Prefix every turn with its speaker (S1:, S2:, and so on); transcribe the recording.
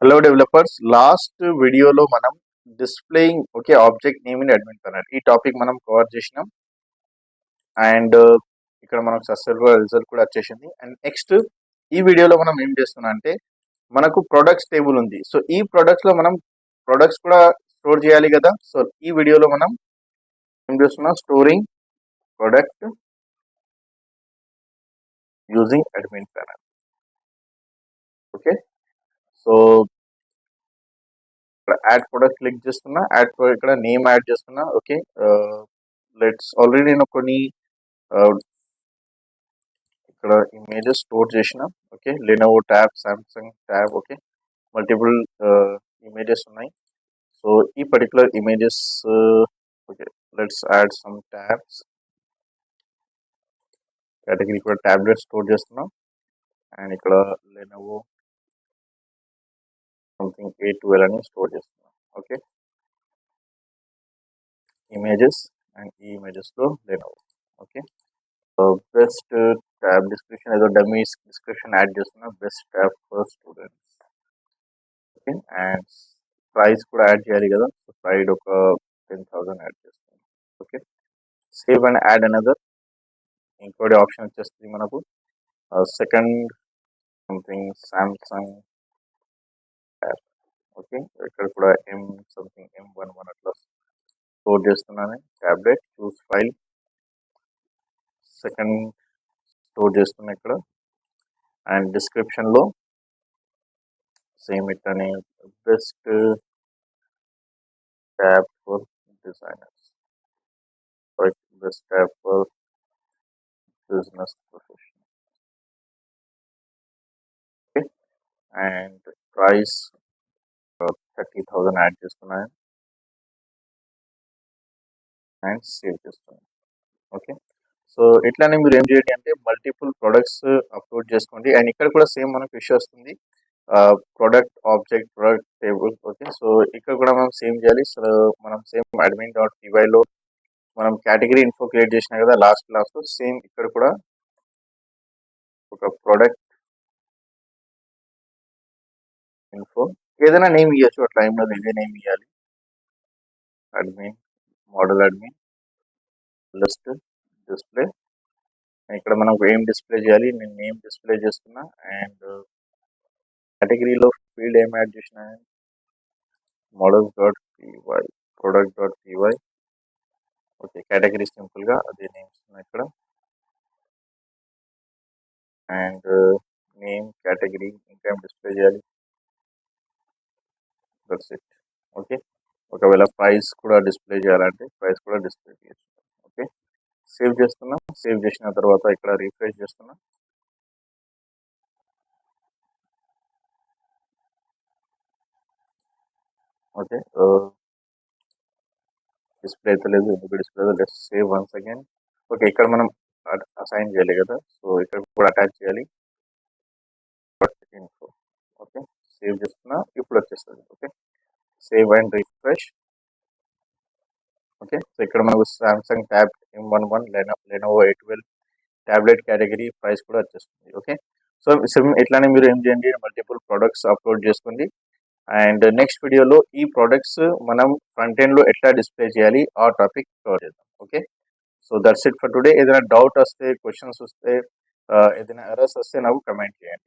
S1: Hello developers, last వీడియోలో మనం displaying object name in admin panel ఈ టాపిక్ మనం కవర్ చేసినాం. అండ్ ఇక్కడ మనకు సక్సెస్ఫుల్ రిజల్ట్ కూడా వచ్చేసింది. అండ్ నెక్స్ట్ ఈ వీడియోలో మనం ఏం చేస్తున్నాం అంటే మనకు ప్రొడక్ట్స్ టేబుల్ ఉంది. సో ఈ ప్రొడక్ట్స్ లో మనం ప్రొడక్ట్స్ కూడా స్టోర్ చేయాలి కదా. సో ఈ వీడియోలో మనం ఏం చేస్తున్నాం, storing product using admin panel. Okay, so add product click చేస్తున్నా, యాడ్ ఇక్కడ నేమ్ యాడ్ చేస్తున్నా. ఓకే, లెట్స్ ఆల్రెడీ నేను కొన్ని ఇక్కడ ఇమేజెస్ స్టోర్ చేసిన. Okay, Lenovo tab, Samsung tab, okay, multiple images ఉన్నాయి. సో ఈ particular images, okay, let's add some tabs. Category కూడా ట్యాబ్లెట్ స్టోర్ చేస్తున్నాం. అండ్ ఇక్కడ లెనోవో సంథింగ్ A12 అని స్టోర్ చేస్తున్నాం. ఓకే, ఇమేజెస్ అండ్ ఈ ఇమేజెస్లో Lenovo. Okay, best tab description ఏదో డమ్మీ డిస్క్రిప్షన్ యాడ్ చేస్తున్నా, best tab for students. Okay, and price కూడా యాడ్ చేయాలి కదా. సో ప్రైడ్ ఒక 10,000 యాడ్ చేస్తాను. Okay, save and add another. ఇంకోటి ఆప్షన్ వచ్చేస్తుంది మనకు second something Samsung tab. Okay, ఇక్కడ కూడా సంథింగ్ M11 అట్లా స్టోర్ చేస్తున్నాను. ట్యాబ్లెట్ చూస్ ఫైల్ సెకండ్ స్టోర్ చేస్తున్నా ఇక్కడ. అండ్ డిస్క్రిప్షన్లో సేమ్ ఇట్లనే best tab for designers, best tab for business profession. Okay, and price 30,000 add చేస్తున్నాను అండ్ సేవ్ చేస్తున్నాను. ఓకే, సో ఇట్లానే మీరు ఏం చేయండి అంటే మల్టిపుల్ ప్రొడక్ట్స్ అప్లోడ్ చేసుకోండి. అండ్ ఇక్కడ కూడా సేమ్ మనకు ఇష్యూ వస్తుంది, product object product table. Okay, so ఇక్కడ కూడా మనం సేమ్ చేయాలి. సో మనం సేమ్ admin.py మనం కేటగిరీ ఇన్ఫో క్రియేట్ చేసినా కదా లాస్ట్ క్లాస్లో, సేమ్ ఇక్కడ కూడా ఒక ప్రొడక్ట్ ఇన్ఫో ఏదైనా నేమ్ ఇవ్వచ్చు. ఆ టైంలో ఇదే నేమ్ ఇవ్వాలి. Admin, model admin, list, display. ఇక్కడ మనం ఏం డిస్ప్లే చేయాలి, నేను నేమ్ డిస్ప్లే చేస్తున్నా. అండ్ కేటగిరీలో ఫీల్డ్ ఏం యాడ్ చేసిన, models.py, product.py. ఓకే, కేటగిరీ సింపుల్గా అదే నేమ్స్ ఉన్నాయి ఇక్కడ. అండ్ నేమ్, కేటగిరీ, ఇంకా ఏం డిస్ప్లే చేయాలి, దట్స్ ఇట్. ఓకే, ఒకవేళ ప్రైస్ కూడా డిస్ప్లే చేయాలంటే ప్రైస్ కూడా డిస్ప్లే చేస్తున్నాం. ఓకే, సేవ్ చేస్తున్నాం. సేవ్ చేసిన తర్వాత ఇక్కడ రీఫ్రెష్ చేస్తున్నాం. ఓకే, డిస్ప్లే అయితే లేదు, ఎందుకు display let's save once again. Okay, ఇక్కడ మనం అసైన్ చేయాలి కదా, సో ఇక్కడ కూడా అటాచ్ చేయాలి ఇన్ఫో. ఓకే, సేవ్ చేస్తున్నా, ఇప్పుడు వచ్చేస్తుంది. Okay, save and refresh. Okay, so ఇక్కడ మనకు Samsung tab M11 Lenovo A12 tablet category price కూడా వచ్చేస్తుంది. ఓకే, సో ఇట్లానే మీరు ఏం చేయండి, మల్టిపుల్ ప్రొడక్ట్స్ అప్లోడ్ చేసుకోండి. అండ్ నెక్స్ట్ వీడియోలో ఈ ప్రొడక్ట్స్ మనం ఫ్రంట్ ఎండ్ లో ఎట్లా డిస్ప్లే చేయాలి ఆ టాపిక్ కవర్ చేద్దాం. Okay, so that's it for today. ఏదైనా డౌట్ వస్తే, క్వశ్చన్స్ వస్తే, ఏదైనా ఎర్రర్స్ వస్తే నాకు కమెంట్ చేయండి.